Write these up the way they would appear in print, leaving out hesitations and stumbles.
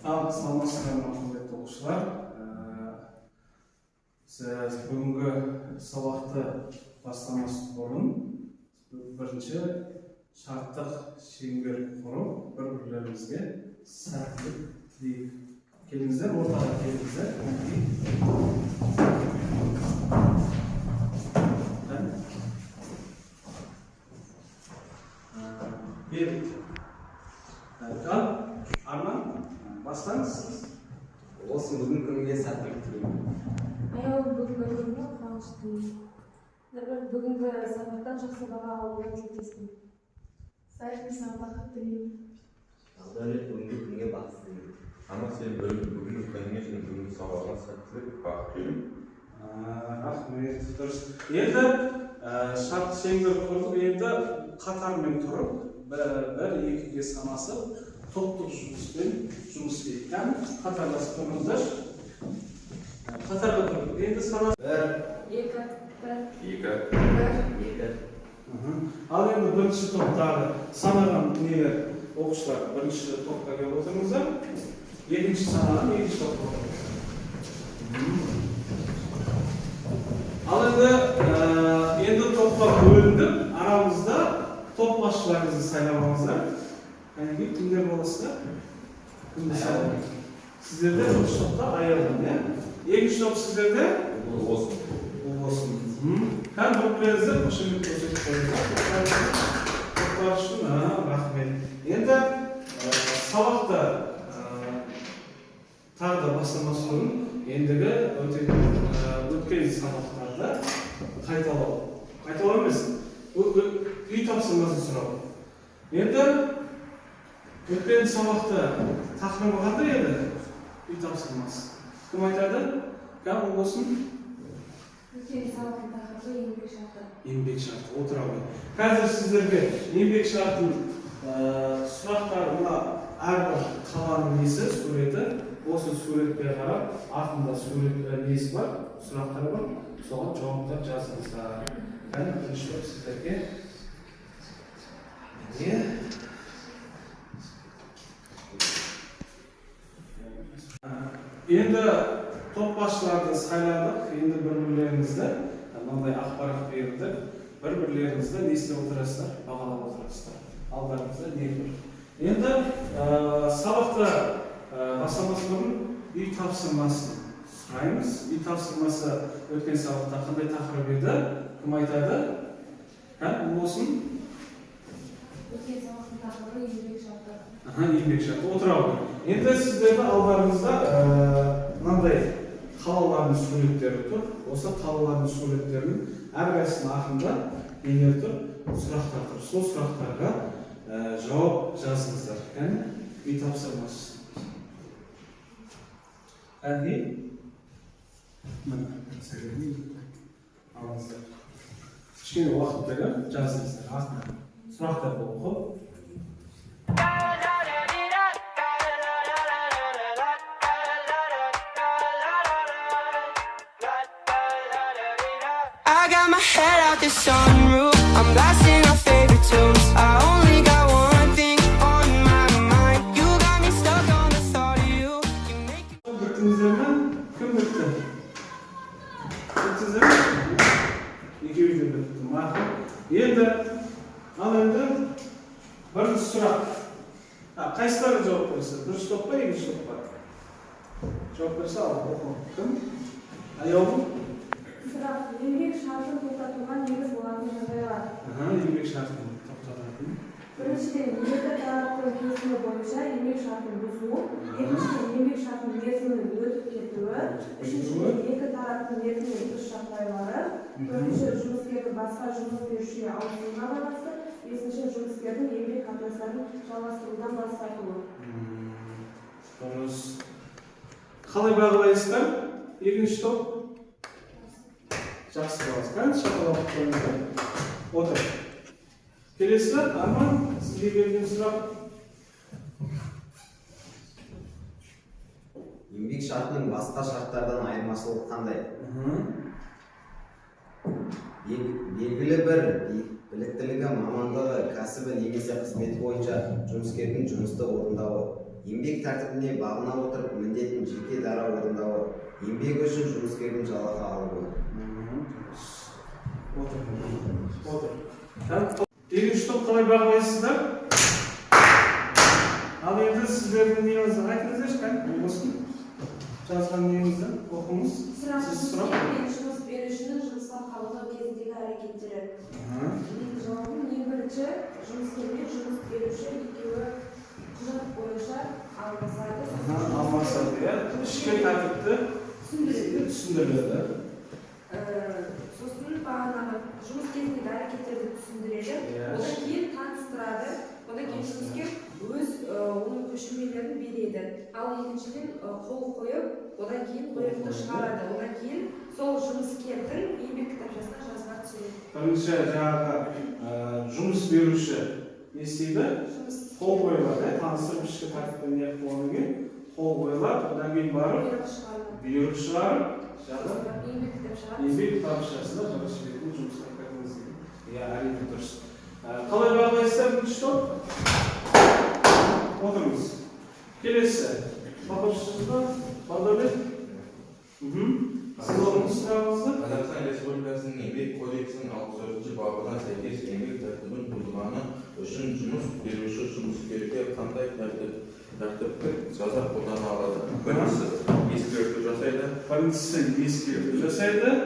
Саламатсыздар құрметті оқушылар. Сіз бүгінгі сабақты бастамас бұрын бірінші шарттық шеңбер құрып, бір-бірлерімізге сәттілік тілейік. Келіңіздер, ортаға келіңіздер. Арман, бастаңыз сіз. Осы бүгінгі күнге сәттілік тілеймін. Бүгінгі күнге қуаныш тілеймін. Бүгінгі сабақтан жақсы баға алуға тілектеспін. Сәтті сабаққа тілеймін. Алдарет бүгінгі күнге бақыт тілеймін. Ама сен бүгінгі күнге және бүгінгі сабаққа сәттілік бақыт тілеймін. Рахмет, дұрыс. Енді шарт шеңбер құрып, енді қатармен тұрып, бір-екіге санасып, топтық жұмыспен жұмыс істейік. Қатарласып тұрыңыздар. Қатарға тұрып, енді санасып. Екі. Ал енді бірінші топтағы санаған нелер оқушылар бірінші топқа келіп отырыңыздар. Екінші санаған екінші топқа отырыңыздар. Ал енді топқа бөліндіп, арамызда топ басшыларыңызды сайлап Әнеге кімдер боласыздар? Кімді сайлап? Сіздерде бірінші топта Аялдан, екінші топ сіздерде? Болсын. Бір-бірлеріңізді қошемет көрсетіп қойыңыздар. Топтар үшін, рахмет. Енді сабақта тағы да бастамас бұрын ендігі өткен сабақтарды қайталау. Қайталау емес, үй тапсырмасын сұрау. Енді өткен сабақта тақырыбы қандай еді? Үй тапсырмасы. Кім айтады? Кім болсын? Өткен сабақтың тақырыбы еңбек шарты. Еңбек шарты, отыра ғой. Қазір сіздерге еңбек шартын сұрақтары мына әрбір қаланың несі, суреті. Осы суретке қарап, артында сурет несі бар, сұрақтары бар. Соған жауаптар жазыңыздар. Бірінші топ сіздерге. Енді топ басшыларды сайладық, енді бір-бірлеріңізді мынандай ақпарат бердік. Бір-бірлеріңізді не істеп отырасыздар, бағалап отырасыздар. Алдарыңызда не бар. Енді сабақта бастамас бұрын үй тапсырмасын сұраймыз. Үй тапсырмасы өткен сабақта қандай тақырып еді? Кім айтады? Болсын? Өткен сабақтың тақырыбы еңбек шарты. Еңбек шарты, отыра ғой. Енді сіздерді алдарыңызда мынандай қалалардың суреттері тұр. Осы қалалардың суреттерінің әрқайсысының артында нелер тұр? Сұрақтар тұр. Сол сұрақтарға жауап жазыңыздар. Үй тапсырмасы. Алыңыздар. Кішкене уақыт беріп жазыңыздар. Артына сұрақтарды оқып. I got my head out the sunroof. I'm blasting our favorite tunes. I only got one thing on my mind. You got me stuck on the thought of you. Bittinizdер mi? Kim bitti? Bittinizdер mi? İkimiz de bitti. Ma'qul. Endi birinchi surak. Qaysilari javob bersa? Birinchi to'p pa, ikkinchi to'p pa? Javob bersa, o'qing. Kim? Ayolmi? Сұрақ, еңбек шартын тоқтатуға негіз болатын жағдайлар. Еңбек шартын тоқтататын. Біріншіден, екі тараптың келісімі бойынша еңбек шартын бұзу. Екіншіден, еңбек шартының мерзімінің өтіп кетуі. Үшіншіден, екі тараптың мерзімінің үш жағдайлары. Төртінші, жұмыскердің басқа жұмыс берушіге ауысуына байланысты. Бесінші, жұмыскердің еңбек қатынастарын жалғастырудан бас тартуы. Дұрыс. Қалай бағалайсыздар? Екінші топ? Жақсы боласыз. Шақырып қойыңыздар. Отыр. Келесі, Арман, сізге берген сұрақ. Еңбек шартының басқа шарттардан айырмашылығы қандай? Белгілі бір біліктілігі, мамандығы, кәсібі немесе қызметі бойынша жұмыскердің жұмысты орындауы еңбек тәртібіне бағына отырып міндетін жеке дара орындауы, еңбегі үшін жұмыскердің жалақы алуы. Отыр. Екінші топ қалай бағалайсыздар? Ал енді сіздердің неңізді айтыңыздаршы, болсын. Жазған неңізді оқыңыз. Сіз сұрақ. Жұмыс берушінің жұмысқа қабылдау кезіндегі әрекеттері. Жауабым ең бірінші жұмыскер мен жұмыс беруші екеуі құжат бойынша алмасады, иә. Ішкі тәртіпті түсіндіреді. Сосын бағанағы жұмыс кезіндегі әрекеттерді түсіндіреді. Одан кейін таныстырады. Одан кейін жұмыскер өз оның көшірмелерін береді. Ал екіншіден қол қойып, одан кейін бұйрықты шығарады. Одан кейін сол жұмыскердің еңбек кітапшасына жазға түседі. Бірінші жаңағы жұмыс беруші не істейді? Қол қойылады, таныстырып ішкі тәртіппен не болғаннан кейін қол қойылады, одан кейін барып бұйрық шығарып, еңбек кітапшасына жазып жіберетін жұмысқа кіргіңіз келеді. Иә, әрине дұрыс. Қалай бағалайсыздар бірінші топ? Отырыңыз. Келесі. Бақылшысыз ба? Бағдәулет? Сіз оқыңыз сұрағыңызды? Қазақстан Республикасының еңбек кодексінің 64-ші бабына сәйкес еңбек тәртібін бұзғаны үшін жұмыс беруші жұмыскерге қандай тәртіптік жаза қолдана алады? Біріншісі ескерту жасайды.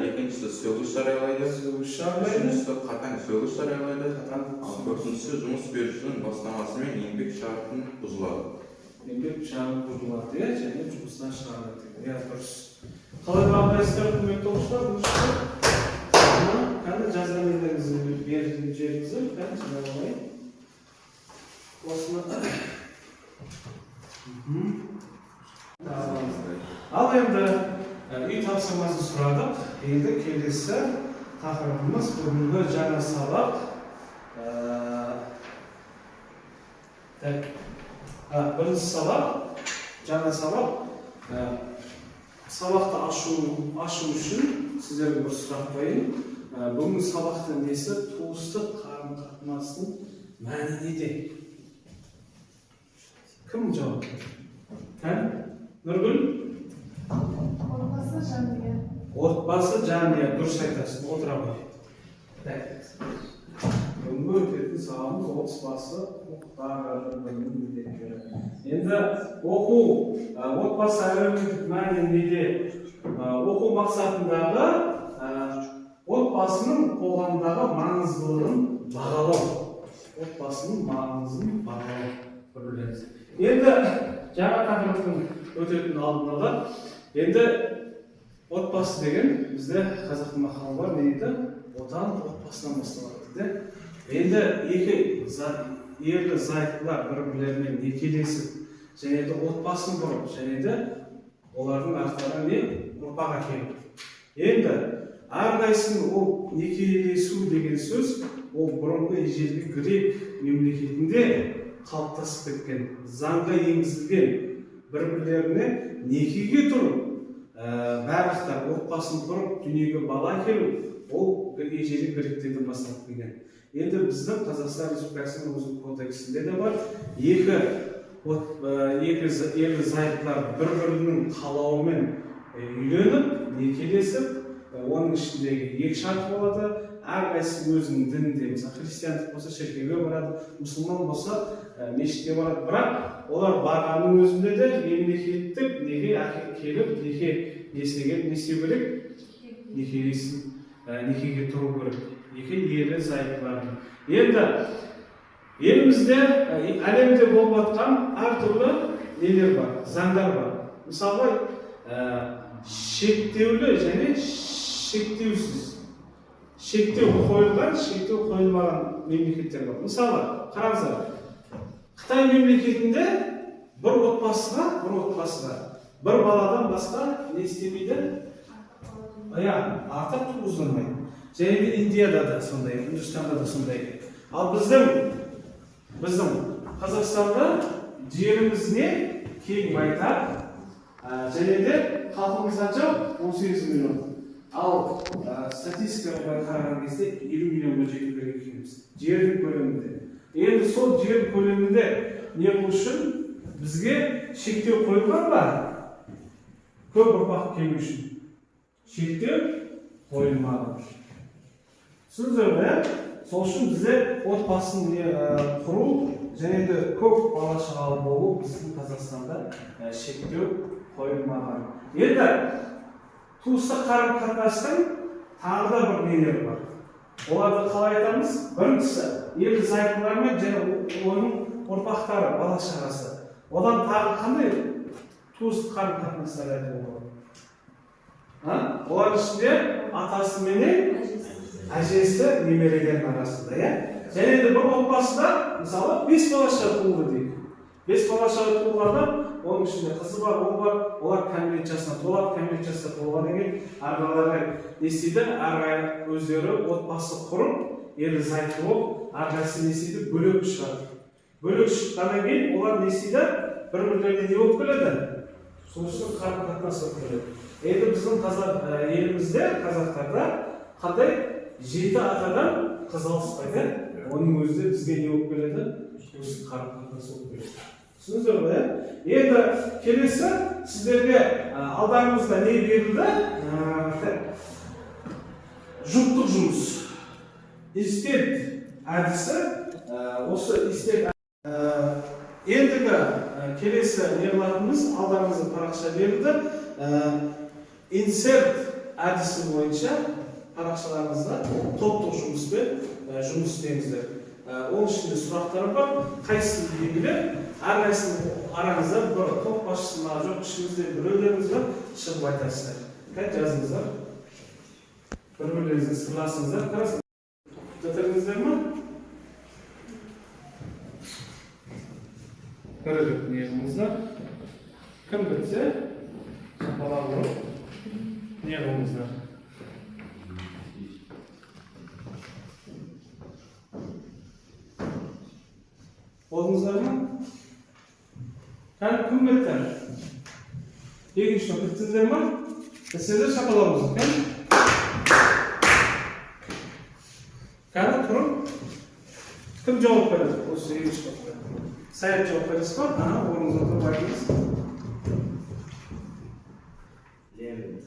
Екіншісі сөгіс жариялайды. Үшіншісі қатаң сөгіс жариялайды. Ал төртіншісі жұмыс берушінің бастамасымен еңбек шартын бұзылады. Еңбек шартын бұзылады, және жұмыстан шығарылады. Иә, дұрыс. Қалай бағалайсыздар, құрметті оқушылар? Қандай жазған еңбегіңізді берген жеріңізді жинап осыны. Ал енді үй тапсырмасын сұрадық. Енді келесі тақырыбымыз бүгінгі жаңа сабақ. Бірінші сабақ, жаңа сабақ. Сабақты ашу үшін сіздерге бір сұрақ қойайын. Бүгінгі сабақтың несі туыстық қарым-қатынастың мәні неде? Кім жауап? Нұргүл? Отбасы жанұя. Отбасы жанұя, дұрыс айтасың, отыра қой. Бүгінгі өтетін сабағымыз отбасы міндеттері. Енді оқу отбасы әлеуметтік мәні неде? Оқу мақсатындағы отбасының қоғамдағы маңыздылығын бағалау. Отбасының маңызын бағалау. Енді жаңа тақырыптың өтетін алдындағы енді отбасы деген бізде қазақтың мақалы бар, не дейді? Отан отбасынан басталады дейді. Енді ерлі зайыптылар бір-бірлерімен некелесіп, және де отбасын құрып, және де олардың артынан не ұрпақ әкеліп. Енді әрқайсының ол некелесу деген сөз, ол бұрынғы ежелгі грек мемлекетінде қалыптасып кеткен, заңға енгізілген, бір-бірлеріне некеге тұрып, барлықтар отбасын құрып, дүниеге бала әкелу, ол ежелгі гректерден басталып келген. Енді біздің Қазақстан Республикасының өзінің кодексінде де бар, екі ерлі зайыптылар бір-бірінің қалауымен үйленіп, некелесіп, оның ішіндегі екі шарт болады. Әрқайсысы өзінің дінінде, мысалы христиандық болса шіркеуге барады, мұсылман болса мешітке барады. Бірақ олар барғанның өзінде де мемлекеттік неге келіп, не істеу керек? Некеге тұру керек. Екі ерлі зайыптылар. Енді елімізде, әлемде болып жатқан әртүрлі нелер бар, заңдар бар. Мысалы, шектеулі және шектеусіз. Шектеу қойылған, шектеу қойылмаған мемлекеттер бар. Мысалы, қараңыздар, Қытай мемлекетінде бір отбасыға бір баладан басқа не істемейді? Артық туғызылмайды. Және де Индияда да сондай, Үндістанда да сондай. Ал біздің Қазақстанда жеріміз не? Кең байтақ, және де халқымыз қанша? 18 миллион. Ал статистикаға қараған кезде 50 миллионға жету керек екенбіз. Жердің көлемінде. Енді сол жер көлемінде не қылу үшін бізге шектеу қойылған ба? Көп ұрпақ келу үшін. Шектеу қойылмаған. Түсіндіңіздер ме? Сол үшін бізде отбасын құру және де көп бала шағалы болу біздің Қазақстанда шектеу қойылмаған. Енді туыстық қарым-қатынастың тағы да бір нелері бар. Оларды қалай айтамыз? Біріншісі ерлі зайыптылармен және оның ұрпақтары, бала шағасы. Одан тағы қандай туыстық қарым-қатынастар айтуға болады? Олардың ішінде атасы менен әжесі немерелердің арасында, және де бір отбасыда мысалы 5 бала шаға туылды дейік. 5 бала шаға туылғанда оның ішінде қызы бар, ұлы бар, олар кәмелет жасына толады, кәмелет жасына толғаннан кейін ары қарай не істейді, ары қарай өздері отбасы құрып, ерлі зайыпты болып, ары қарай не істейді, бөлек шығады. Бөлек шыққаннан кейін олар не істейді, бір-бірлеріне не болып келеді? Туыстық қарым-қатынас болып келеді. Енді біздің елімізде, қазақтарда қандай 7 атадан қыз алыспайды, оның өзі бізге не болып келеді? Туыстық қарым-қатынас болып келеді. Түсіндіңіздер ме? Енді келесі сіздерге алдарыңызда не берілді? Жұптық жұмыс. Истет әдісі. Осы истет ендігі келесі неғылатымыз алдарыңызда парақша берілді. Инсерт әдісі бойынша парақшаларыңызда топтық жұмыспен жұмыс істеңіздер. Оның ішінде сұрақтар бар, қайсысы белгілі, әрқайсының араңызда бір топ басшысы ма, жоқ ішіңізде біреулеріңіз бар, шығып айтасыздар. Жазыңыздар. Бір-бірлеріңізді сырласыңыздар. Жатырыңыздар ма? Бірігіп не қылыңыздар. Кім бітсе, шапалақ ұрып не қылыңыздар. Болдыңыздар ма? Кім беттер? Екінші біттіңіздер ма? Бітсеңіздер шапалауыңыздар. Кәні тұрып? Кім жауап береді? Осы екінші бітті. Саят жауап бересіз ба? Орныңызда тұрып айтыңыз.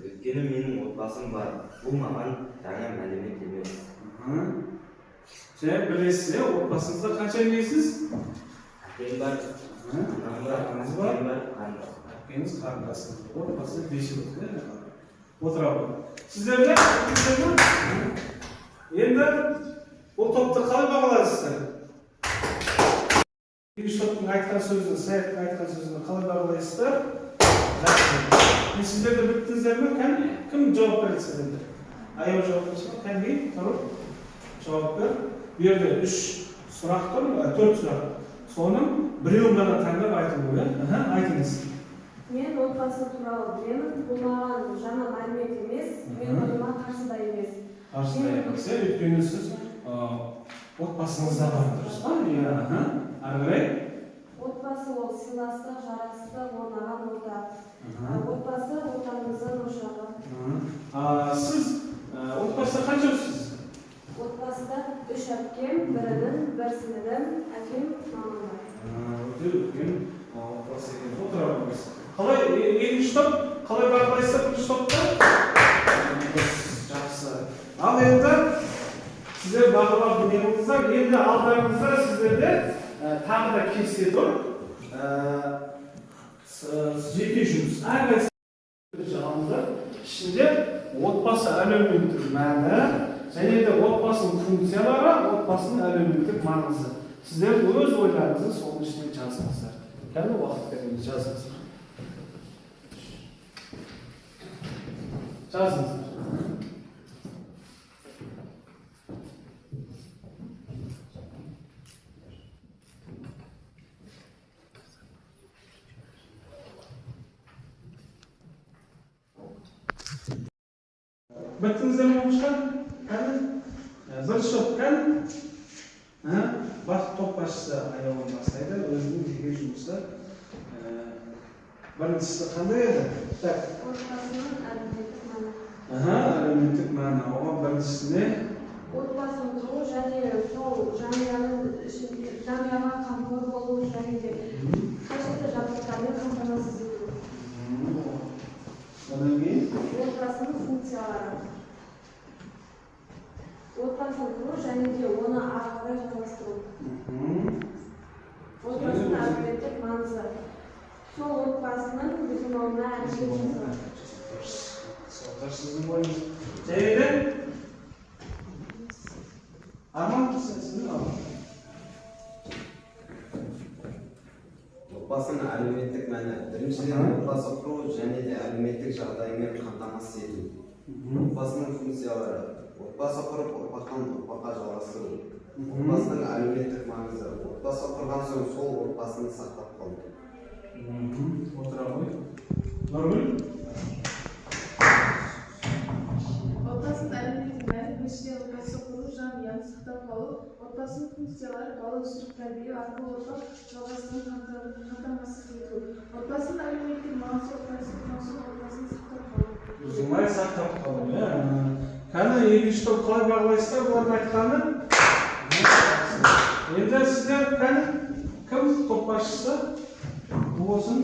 Өйткені менің отбасым бар. Бұл маған жаңа мәлімет емес. Және білесіз, отбасыңызда қанша емейсіз? Әкем бар, анам бар, әкем бар, қарындасым. Әкеңіз қарындасыңыз. Отбасы 5 жыл отырады. Сіздерде? Енді бұл топты қалай бағалайсыздар? Екінші топтың айтқан сөзін, Саяттың айтқан сөзін қалай бағалайсыздар? Сіздерде біттіңіздер ме? Кім жауап береді сіздерде? Аяу жауап берсін, кәнге тұрып жауап бер. Bu yerdə 3 сұрақ тұр, 4 сұрақ. Соның біреуін ғана таңдап айтылу, айтыңыз. Мен отбасы туралы білемін, бұл маған жаңа мәлімет емес, мен ойыма қарсы да емес. Қарсы да емес, өйткені сіз отбасыңызда бар дұрыс па? Ары қарай? Отбасы ол сыйластық, жарастық, орнаған орта. Отбасы отанымыздың ошағы. Сіз отбасыда қаншасыз? Отбасыда 3 әпкем, бірінің, бір сіңілім, әкем, мамам бар. Өте үлкен отбасы екен. Отырамыз. Қалай екінші топ? Қалай бағалайсыздар бірінші топта? Жақсы. Ал енді сіздер бағалап не қылдыңыздар? Енді алдарыңызда сіздерде тағы да кесте тұр. Жеке жұмыс. Әрқайсысы алыңыздар. Ішінде отбасы әлеуметтік мәні және де отбасының функциялары, отбасының әлеуметтік маңызы. Сіздер өз ойларыңызды соның ішіне жазыңыздар. Кәні уақыт беріңіз, жазыңыздар. Жазыңыздар. Біттіңіздер ме оқышқан? Бірінші топтан топ басшысы аяуын бастайды, өзінің жеке жұмысы. Біріншісі қандай еді? Отбасының әлеуметтік мәні. Әлеуметтік мәні. Оған біріншісіне Отбасын құру және сол жанұяға қамқор болу және де қажетті құру және де оны ары қарай жалғастыру. Отбасының әлеуметтік маңызы. Сол отбасының бұзылмауына әрекет жасау. Сіздің ойыңыз. Және Арман, сіздің алың. Отбасының әлеуметтік мәні. Біріншіден отбасы құру және де әлеуметтік жағдаймен қамтамасыз ету. Отбасының функциялары. Отбасы құрып, ұрпақтан ұрпаққа жалғастыру. Отбасының әлеуметтік маңызы. Отбасы құрған соң сол отбасыны сақтап қалу. Отыра ғой. Нұргүл? Отбасының әлеуметтік мәні біріншіден отбасы құру, жанұяны сақтап қалу. Отбасының функциялары бала өсіріп тәрбиелеу арқылы ұрпақ жалғастыруын қамтамасыз ету. Отбасының әлеуметтік маңызы отбасы құрған соң отбасын сақтап қалу. Бұзылмай сақтап қалу, иә. Кәні екінші топ қалай бағалайсыздар бұлардың айтқаны? Енді сіздер кәні кім топ басшысы? Бұл болсын?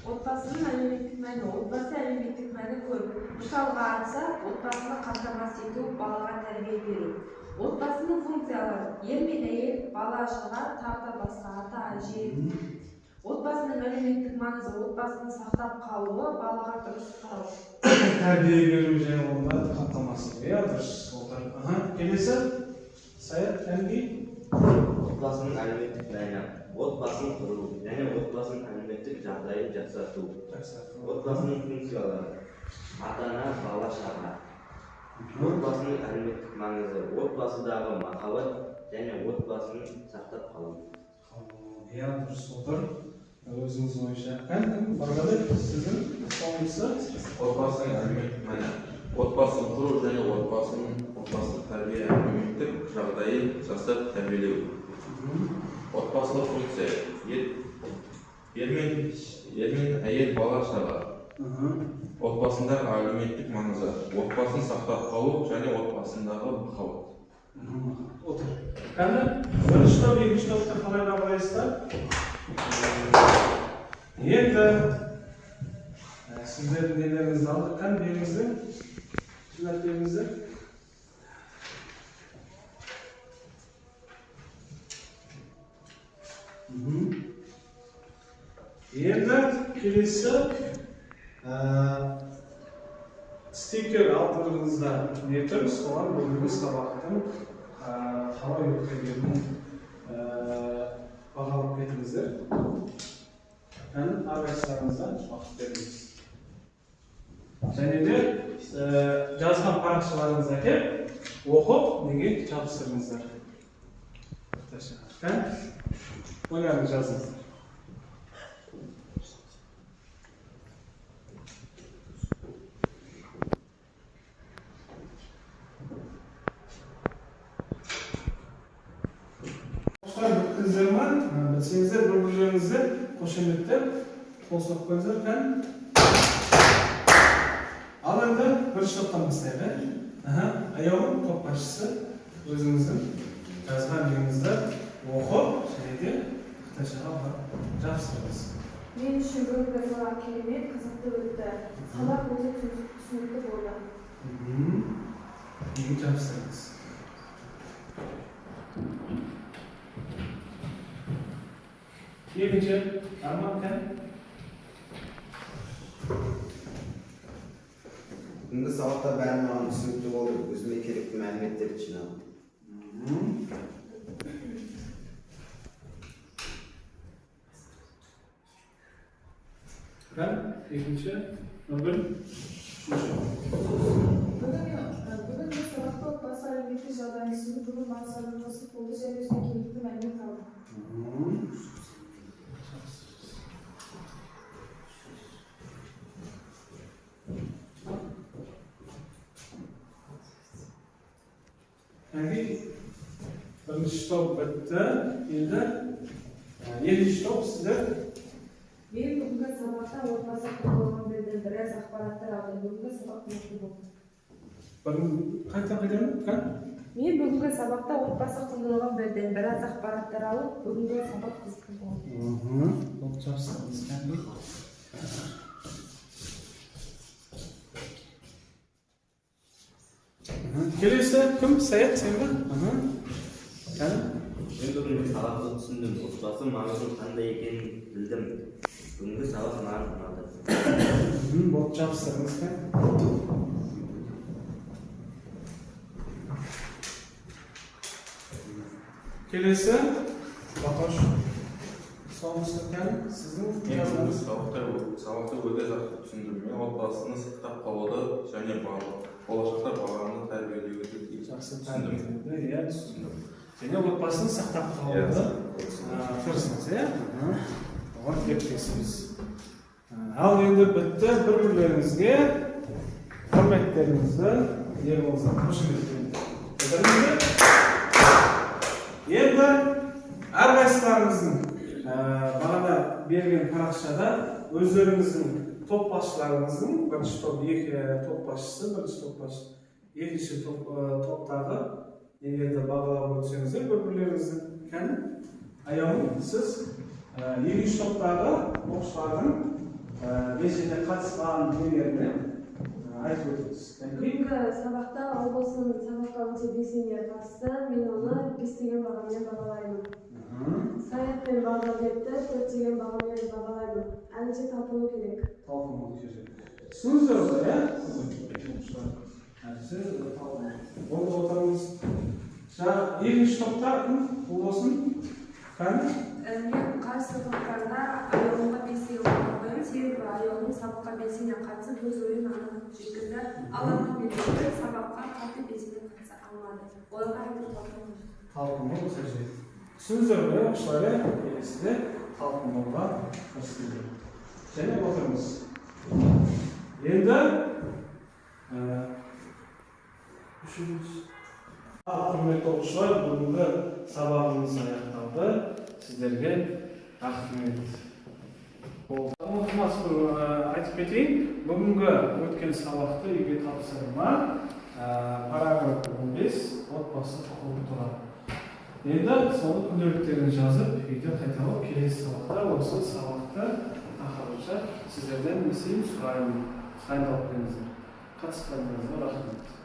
Отбасының әлеуметтік мәні. Отбасы әлеуметтік мәні көп. Мысалға айтсақ, отбасыны қамтамасыз ету, балаға тәрбие беру. Отбасының функциялары: ер мен әйел, бала шаға, тағы да басқа, ата, әже. Отбасының әлеуметтік маңызы: отбасыны сақтап қалуы, балаға дұрыс қарау. Тәрбие беру және оларды қамтамасыз ету. Иә, дұрыс. Келесі? Саят, әнги? Отбасының әлеуметтік мәні. Отбасын құру және отбасының әлеуметтік жағдайын жақсарту. Отбасының функциялары: ата-ана, бала шаға. Отбасының әлеуметтік маңызы: отбасыдағы махаббат және отбасын сақтап қалу. Иә, дұрыс отыр. Өзіңіз ойынша. Кәні, Барғали, сіздің соңғысы? Отбасының әлеуметтік мәні. Отбасын құру және отбасының тәрбие әлеуметтік жағдайын жасап тәрбиелеу. Отбасылық функция: ер мен әйел, бала шаға. Отбасындағы әлеуметтік маңызы: отбасын сақтап қалу және отбасындағы махаббат. Отыр. Кәні, бірінші топ, екінші топты қалай бағалайсыздар? Енді сіздердің нелеріңізді алдық. Кәні беріңіздер? Жинап беріңіздер? Енді келесі стикер алдыңызда не тұр? Соған бүгінгі сабақтың қалай өткергенін бағалап кетіңіздер. Әрқайсыларыңыздан уақыт беріңіз. Және де жазған парақшаларыңызға келіп, оқып, неге жабыстырыңыздар. Ойларыңыз жазыңыздар. Біттіңіздер ма? Білсеңіздер, бір-бірлеріңізді қошеметтеп, қол соғып қойыңыздар. Кән? Ал енді бірінші топтан бастайық. Аяулым топ басшысы өзіңіздің жазған неңізді оқып, және де қытайшаға жабыстырыңыз. Мен үшін бүгінгі сабақ керемет, қызықты өтті. Сабақ өте түсінікті болды. Неге жабыстырыңыз? Екінші, Арман кән? Бүгінгі сабақта бәрі маған түсінікті болды. Өзіме керекті мәліметтерді жинадым. Кән? Екінші, Нұргүл? Бүгінгі сабақта отбасы әлеуметтік жағдайын түсіну, бүгін мақсатым қосып болды және өзіме керекті мәлімет алдым. Бірінші топ бітті. Енді екінші топ сіздер? Мен бүгінгі сабақта отбасы туралы білдім, біраз ақпараттар алдым. Бүгінгі сабақ мықты болды. Қайта? Мен бүгінгі сабақта отбасы құндылығын білдім, біраз ақпараттар алып, бүгінгі сабақ қызықты болды. Ол жабыстырыңыз. Келесі кім? Саят, сен бе? Кәні? Мен бүгінгі сабақты түсіндім. Отбасы маңызының қандай екенін білдім. Бүгінгі сабақ маған ұнады. Болып жабыстырыңыз ка? Келесі Бақаш. Соңғысы кәні? Сіздің Мен жазыңыз? сабақты өте жақсы түсіндім. Мен отбасыны сақтап қалуды және болашақта баланы тәрбиелеуді Жақсы түсіндім. тәрбиелеуді, иә, түсіндім. Және отбасын сақтап қалуды тырысыңыз, иә? Оған тілектесіңіз. Ал енді бітті, бір-бірлеріңізге құрметтеріңізді ерболыңызға қошеметтеңіздер. Енді әрқайсыларыңыздың бағана берген парақшада өздеріңіздің топ басшыларыңыздың бірінші топ, екі топ басшысы, бірінші топ басшысы, екінші топтағы егерде бағалап өтсеңіздер бір-бірлеріңіздің кәні аяуын сіз екінші топтағы оқушылардың белсене қатысқан нелеріне айтып өтіңіз. Бүгінгі сабақта Албосын сабаққа өте белсене қатысты. Мен оны 5 деген бағамен бағалаймын. Саят пен Бағдабекті 4 деген бағамен бағалаймын. Әлі талпыну керек. Талпыну керек. Түсініңіздер ғой, иә? Әлі талпыну. Болды отырыңыз. Екінші топтар кім? Болсын. Кәні? Мен қарсы топтарда аяғымға 5 деген бағалаймын. Себебі аяғымның сабаққа белсене қатысып өз ойын анық жеткізді. Алланың берген сабаққа қатты белсене қатыса алмады. Оларға талпыну қажет. Түсініңіздер ғой, оқушылар, келесіде талпынуға тырысыңыздар. Және отырыңыз. Енді құрметті оқушылар, бүгінгі сабағымыз аяқталды. Сіздерге рахмет. Ұмытылмас айтып кетейін, бүгінгі өткен сабақты үйге тапсырма параграф 15 отбасы құқығы туралы. Енді соны күнделіктерін жазып, үйде қайталап келесі сабақта осы сабақты тақырыбынша сіздерден сұрайын. Сұрайындалып келіңіздер. Қатысқандарыңызға рахмет.